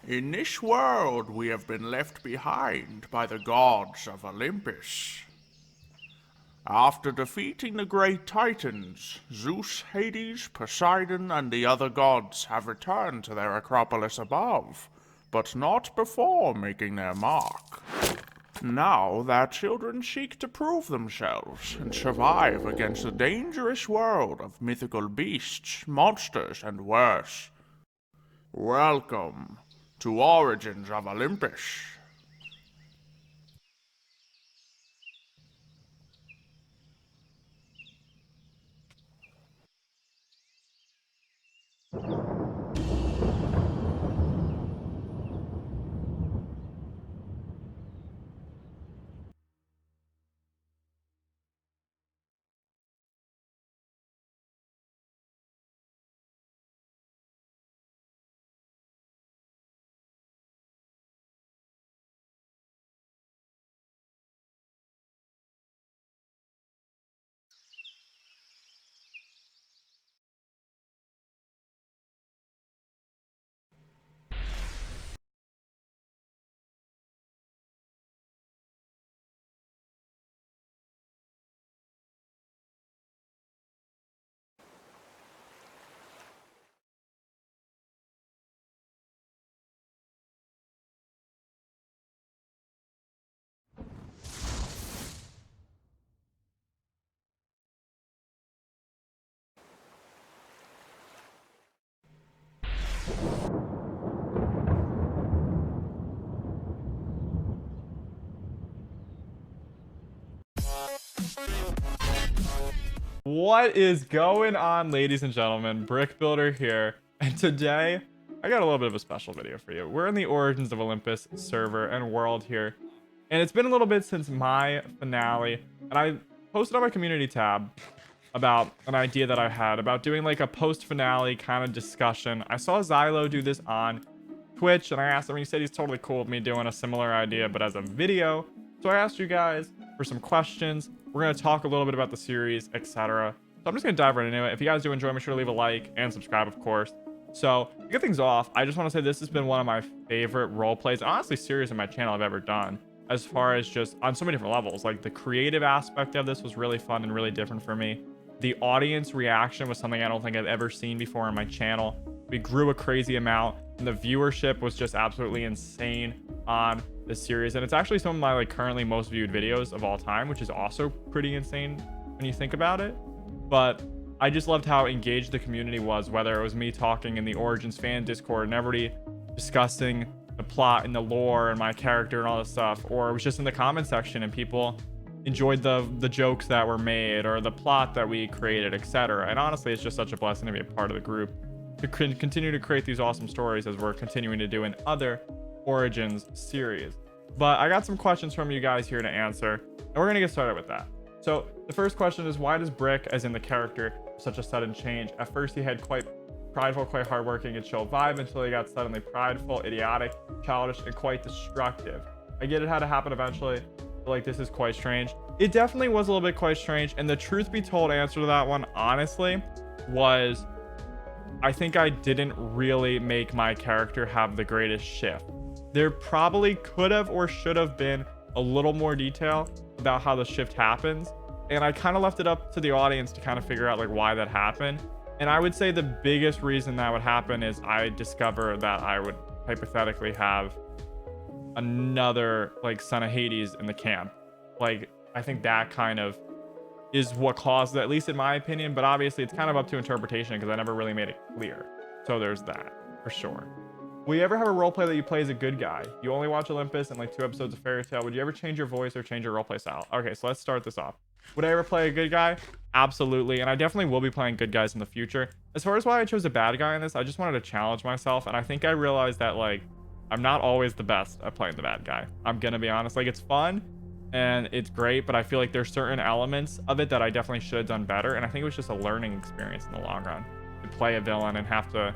In this world, we have been left behind by the gods of Olympus. After defeating the great titans, Zeus, Hades, Poseidon, and the other gods have returned to their acropolis above, but not before making their mark. Now their children seek to prove themselves and survive against the dangerous world of mythical beasts, monsters, and worse. Welcome to Origins of Olympus. What is going on, ladies and gentlemen? Brick Builder here, and today I got a little bit of a special video for you. We're in the Origins of Olympus server and world here, and it's been a little bit since my finale, and I posted on my community tab about an idea that I had about doing like a post-finale kind of discussion. I saw Xylo do this on Twitch, and I asked him, and he said he's totally cool with me doing a similar idea but as a video. So I asked you guys for some questions. We're going to talk a little bit about the series, etc. So I'm just going to dive right into it. If you guys do enjoy, make sure to leave a like and subscribe, of course. So to get things off, I just want to say this has been one of my favorite role plays, honestly series in my channel I've ever done, as far as just on so many different levels. Like the creative aspect of this was really fun and really different for me. The audience reaction was something I don't think I've ever seen before on my channel. We grew a crazy amount, and the viewership was just absolutely insane on this series, and it's actually some of my like currently most viewed videos of all time, which is also pretty insane when you think about it. But I just loved how engaged the community was, whether it was me talking in the Origins fan Discord and everybody discussing the plot and the lore and my character and all this stuff, or it was just in the comment section and people enjoyed the jokes that were made or the plot that we created, etc. And honestly, it's just such a blessing to be a part of the group to continue to create these awesome stories as we're continuing to do in other Origins series. But I got some questions from you guys here to answer, and we're gonna get started with that. So the first question is, why does Brick, as in the character, have such a sudden change? At first he had quite prideful, quite hardworking and chill vibe, until he got suddenly prideful, idiotic, childish, and quite destructive. I get it had to happen eventually, but like this is quite strange. It definitely was a little bit quite strange, and the truth be told answer to that one honestly was I think I didn't really make my character have the greatest shift. There probably could have or should have been a little more detail about how the shift happens, and I kind of left it up to the audience to kind of figure out like why that happened. And I would say the biggest reason that would happen is I discover that I would hypothetically have another like son of Hades in the camp. Like I think that kind of is what caused it, at least in my opinion, but obviously it's kind of up to interpretation because I never really made it clear. So there's that for sure. Will you ever have a roleplay that you play as a good guy? You only watch Olympus and like 2 episodes of Fairy Tail. Would you ever change your voice or change your roleplay style? Okay, so let's start this off. Would I ever play a good guy? Absolutely, and I definitely will be playing good guys in the future. As far as why I chose a bad guy in this, I just wanted to challenge myself, and I think I realized that like I'm not always the best at playing the bad guy. I'm gonna be honest. Like it's fun and it's great, but I feel like there's certain elements of it that I definitely should have done better, and I think it was just a learning experience in the long run to play a villain and have to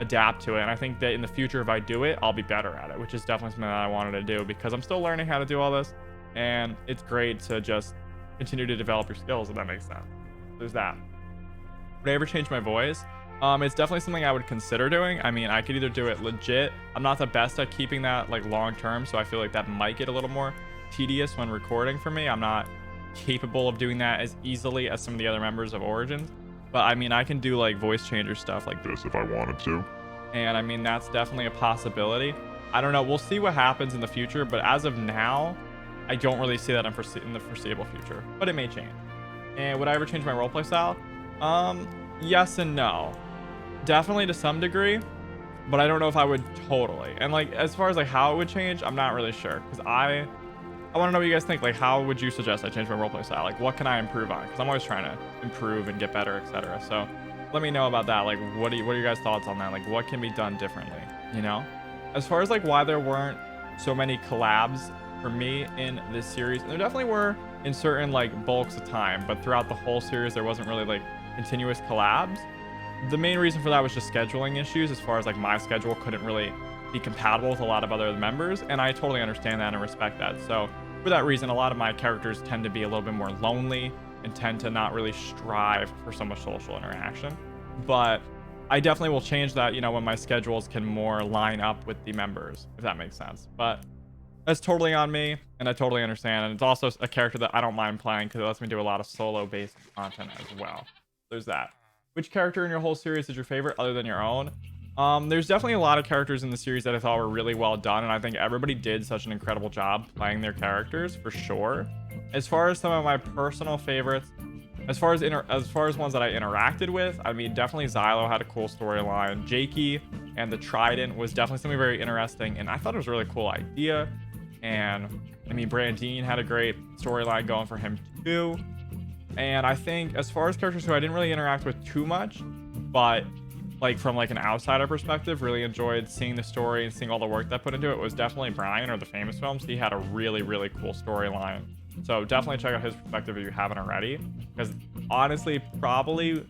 adapt to it. And I think that in the future, if I do it, I'll be better at it, which is definitely something that I wanted to do because I'm still learning how to do all this, and it's great to just continue to develop your skills, if that makes sense. There's that. Would I ever change my voice? It's definitely something I would consider doing. I mean, I could either do it legit. I'm not the best at keeping that like long term, so I feel like that might get a little more tedious when recording for me. I'm not capable of doing that as easily as some of the other members of Origins. But I mean, I can do like voice changer stuff like this if I wanted to. And I mean, that's definitely a possibility. I don't know. We'll see what happens in the future. But as of now, I don't really see that in the foreseeable future. But it may change. And would I ever change my roleplay style? Yes and no. Definitely to some degree. But I don't know if I would totally. And like, as far as like how it would change, I'm not really sure. Because I want to know what you guys think. Like, how would you suggest I change my roleplay style? Like, what can I improve on? Because I'm always trying to improve and get better, etc. So let me know about that. Like, what are your guys' thoughts on that? Like, what can be done differently? You know? As far as like why there weren't so many collabs for me in this series, and there definitely were in certain like bulks of time, but throughout the whole series there wasn't really like continuous collabs. The main reason for that was just scheduling issues, as far as like my schedule couldn't really be compatible with a lot of other members, and I totally understand that and respect that. So for that reason, a lot of my characters tend to be a little bit more lonely and tend to not really strive for so much social interaction. But I definitely will change that, you know, when my schedules can more line up with the members, if that makes sense. But that's totally on me, and I totally understand. And it's also a character that I don't mind playing because it lets me do a lot of solo-based content as well. There's that. Which character in your whole series is your favorite other than your own? There's definitely a lot of characters in the series that I thought were really well done, and I think everybody did such an incredible job playing their characters, for sure. As far as some of my personal favorites, as far as ones that I interacted with, I mean, definitely Xylo had a cool storyline. Jakey and the Trident was definitely something very interesting, and I thought it was a really cool idea. And I mean, Brandine had a great storyline going for him too. And I think as far as characters who I didn't really interact with too much, but like from like an outsider perspective, really enjoyed seeing the story and seeing all the work that put into it, was definitely Brian, or the Famous Films. He had a really, really cool storyline. So definitely check out his perspective if you haven't already, because honestly, probably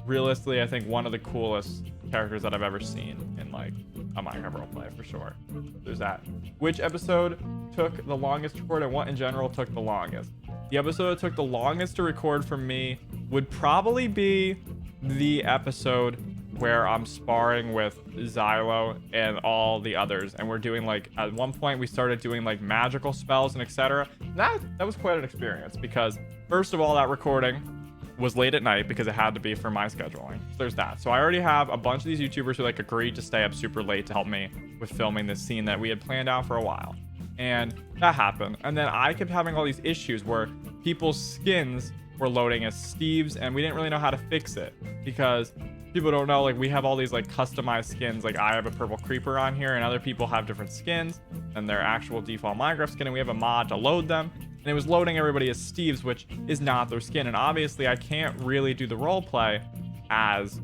realistically, I think one of the coolest characters that I've ever seen in like a Minecraft roleplay, for sure. There's that. Which episode took the longest to record, and what in general took the longest? The episode that took the longest to record for me would probably be the episode where I'm sparring with Xylo and all the others, and we're doing like, at one point we started doing like magical spells and etc. That was quite an experience, because first of all, that recording was late at night because it had to be for my scheduling. So there's that. So I already have a bunch of these YouTubers who like agreed to stay up super late to help me with filming this scene that we had planned out for a while. And that happened. And then I kept having all these issues where people's skins were loading as Steve's, and we didn't really know how to fix it, because people don't know, like, we have all these like customized skins. Like, I have a purple creeper on here, and other people have different skins than their actual default Minecraft skin, and we have a mod to load them, and it was loading everybody as Steve's, which is not their skin. And obviously I can't really do the role play as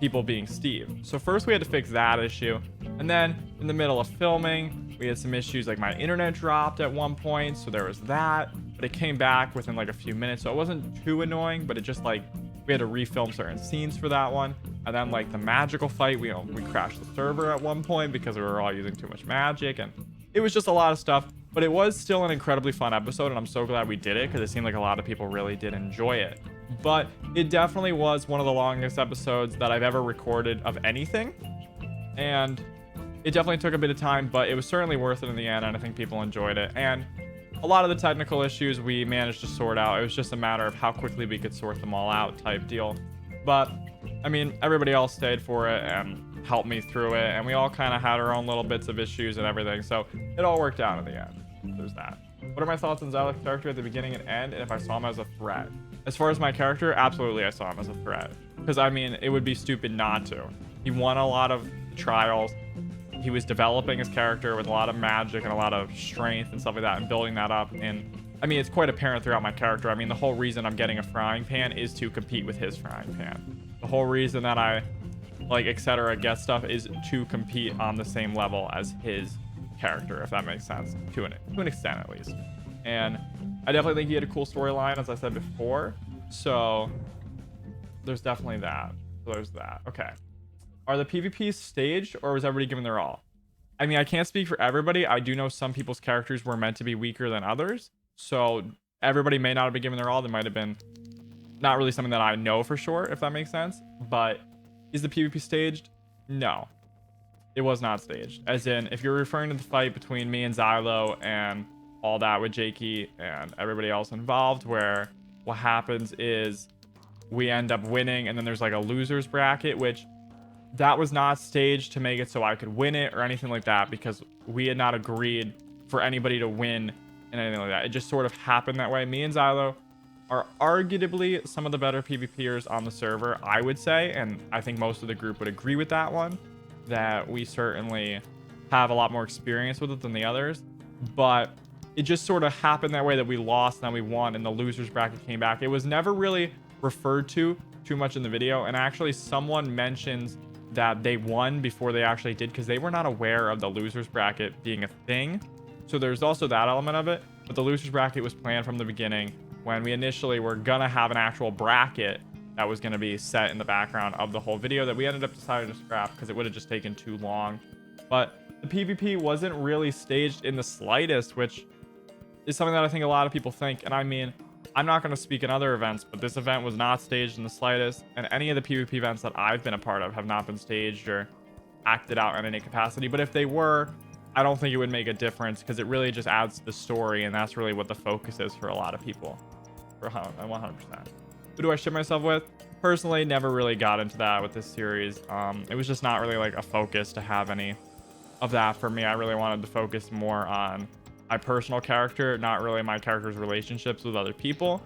people being Steve. So first we had to fix that issue, and then in the middle of filming we had some issues, like my internet dropped at one point, so there was that, but it came back within like a few minutes, so it wasn't too annoying, but it just like, we had to refilm certain scenes for that one. And then like the magical fight, we crashed the server at one point because we were all using too much magic, and it was just a lot of stuff. But it was still an incredibly fun episode, and I'm so glad we did it, because it seemed like a lot of people really did enjoy it. But it definitely was one of the longest episodes that I've ever recorded of anything, and it definitely took a bit of time, but it was certainly worth it in the end, and I think people enjoyed it. And a lot of the technical issues we managed to sort out. It was just a matter of how quickly we could sort them all out, type deal. But I mean, everybody else stayed for it and helped me through it, and we all kind of had our own little bits of issues and everything, so it all worked out in the end. There's that. What are my thoughts on Xylo's character at the beginning and end, and if I saw him as a threat? As far as my character, absolutely I saw him as a threat, because I mean, it would be stupid not to. He won a lot of trials. He was developing his character with a lot of magic and a lot of strength and stuff like that, and building that up. And I mean, it's quite apparent throughout my character. I mean, the whole reason I'm getting a frying pan is to compete with his frying pan. The whole reason that I, like, etc. get stuff is to compete on the same level as his character, if that makes sense, to an extent at least. And I definitely think he had a cool storyline, as I said before. So there's definitely that. So there's that. Okay. Are the PvPs staged, or was everybody giving their all? I mean, I can't speak for everybody. I do know some people's characters were meant to be weaker than others, so everybody may not have been giving their all. There might have been not really something that I know for sure, if that makes sense. But Is the PvP staged? No, it was not staged. As in, if you're referring to the fight between me and Xylo and all that with Jakey and everybody else involved, where what happens is we end up winning and then there's like a loser's bracket, which that was not staged to make it so I could win it or anything like that, because we had not agreed for anybody to win and anything like that. It just sort of happened that way. Me and Xylo are arguably some of the better PvPers on the server, I would say, and I think most of the group would agree with that one, that we certainly have a lot more experience with it than the others. But it just sort of happened that way, that we lost and then we won and the losers bracket came back. It was never really referred to too much in the video, and actually someone mentions that they won before they actually did, because they were not aware of the losers bracket being a thing. So there's also that element of it, but the losers bracket was planned from the beginning, when we initially were gonna have an actual bracket that was gonna be set in the background of the whole video, that we ended up deciding to scrap because it would have just taken too long. But the PvP wasn't really staged in the slightest, which is something that I think a lot of people think. And I mean, I'm not going to speak in other events, but this event was not staged in the slightest, and any of the PvP events that I've been a part of have not been staged or acted out in any capacity. But if they were, I don't think it would make a difference, because it really just adds to the story, and that's really what the focus is for a lot of people. For 100%. Who do I ship myself with? Personally, never really got into that with this series. It was just not really like a focus to have any of that for me. I really wanted to focus more on my personal character, not really my character's relationships with other people,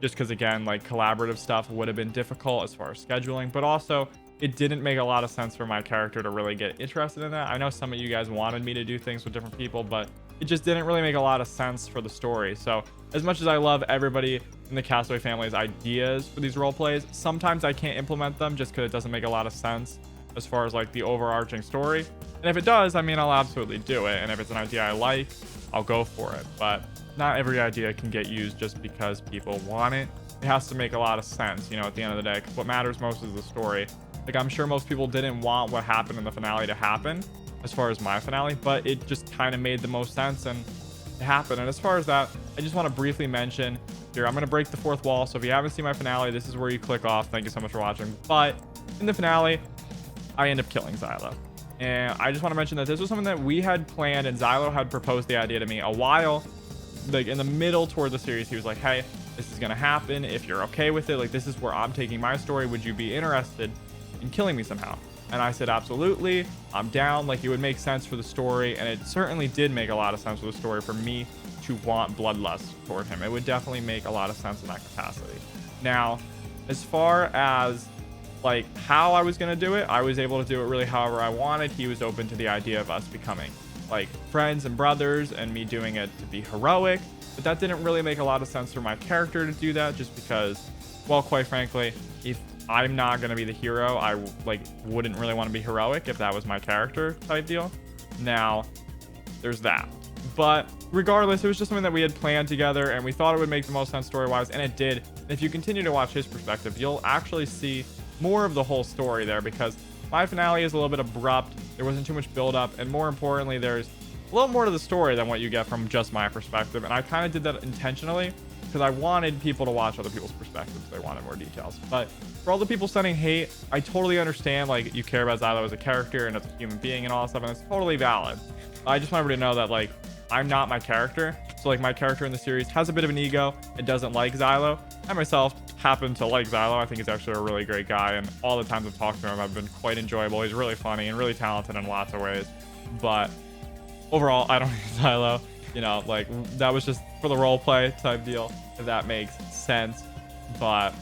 just because, again, like, collaborative stuff would have been difficult as far as scheduling, but also it didn't make a lot of sense for my character to really get interested in that. I know some of you guys wanted me to do things with different people, but it just didn't really make a lot of sense for the story. So as much as I love everybody in the Castaway family's ideas for these role plays, sometimes I can't implement them just because it doesn't make a lot of sense as far as like the overarching story. And if it does, I mean, I'll absolutely do it. And if it's an idea I like, I'll go for it. But not every idea can get used just because people want it. It has to make a lot of sense, you know, at the end of the day, because what matters most is the story. Like, I'm sure most people didn't want what happened in the finale to happen as far as my finale, but it just kind of made the most sense and it happened. And as far as that, I just want to briefly mention here, I'm going to break the fourth wall. So if you haven't seen my finale, this is where you click off. Thank you so much for watching. But in the finale, I end up killing Xylo. And I just want to mention that this was something that we had planned, and Xylo had proposed the idea to me a while, like in the middle toward the series. He was like, hey, this is going to happen. If you're okay with it, like, this is where I'm taking my story. Would you be interested in killing me somehow? And I said, absolutely, I'm down. Like, it would make sense for the story. And it certainly did make a lot of sense for the story for me to want bloodlust toward him. It would definitely make a lot of sense in that capacity. Now, as far as like how I was going to do it, I was able to do it really however I wanted. He was open to the idea of us becoming like friends and brothers and me doing it to be heroic. But that didn't really make a lot of sense for my character to do that, just because, well, quite frankly, if I'm not going to be the hero, I like wouldn't really want to be heroic if that was my character type deal. Now, there's that. But regardless, it was just something that we had planned together and we thought it would make the most sense story-wise, and it did. And if you continue to watch his perspective, you'll actually see more of the whole story there, because my finale is a little bit abrupt. There wasn't too much build up, and more importantly, there's a little more to the story than what you get from just my perspective. And I kind of did that intentionally because I wanted people to watch other people's perspectives. They wanted more details. But for all the people sending hate, I totally understand, like, you care about Xylo as a character and as a human being and all that stuff, and it's totally valid. I just want everybody to know that, like, I'm not my character. So, like, my character in the series has a bit of an ego and doesn't like Xylo. I myself happen to like Xylo. I think he's actually a really great guy, and all the times I've talked to him, I've been quite enjoyable. He's really funny and really talented in lots of ways. But overall, I don't hate Xylo. You know, like, that was just for the role play type deal, if that makes sense. But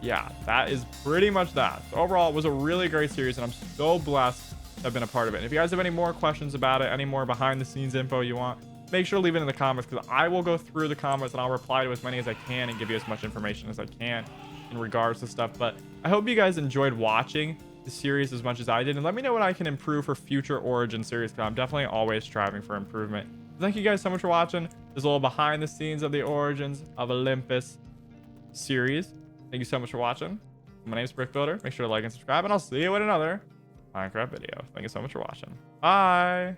yeah, that is pretty much that. So overall, it was a really great series, and I'm so blessed to have been a part of it. And if you guys have any more questions about it, any more behind the scenes info you want, make sure to leave it in the comments, because I will go through the comments and I'll reply to as many as I can and give you as much information as I can in regards to stuff. But I hope you guys enjoyed watching the series as much as I did, and let me know what I can improve for future Origin series, because I'm definitely always striving for improvement. Thank you guys so much for watching. There's a little behind the scenes of the Origins of Olympus series. Thank you so much for watching. My name is BrickBuilder. Make sure to like and subscribe, and I'll see you in another Minecraft video. Thank you so much for watching. Bye.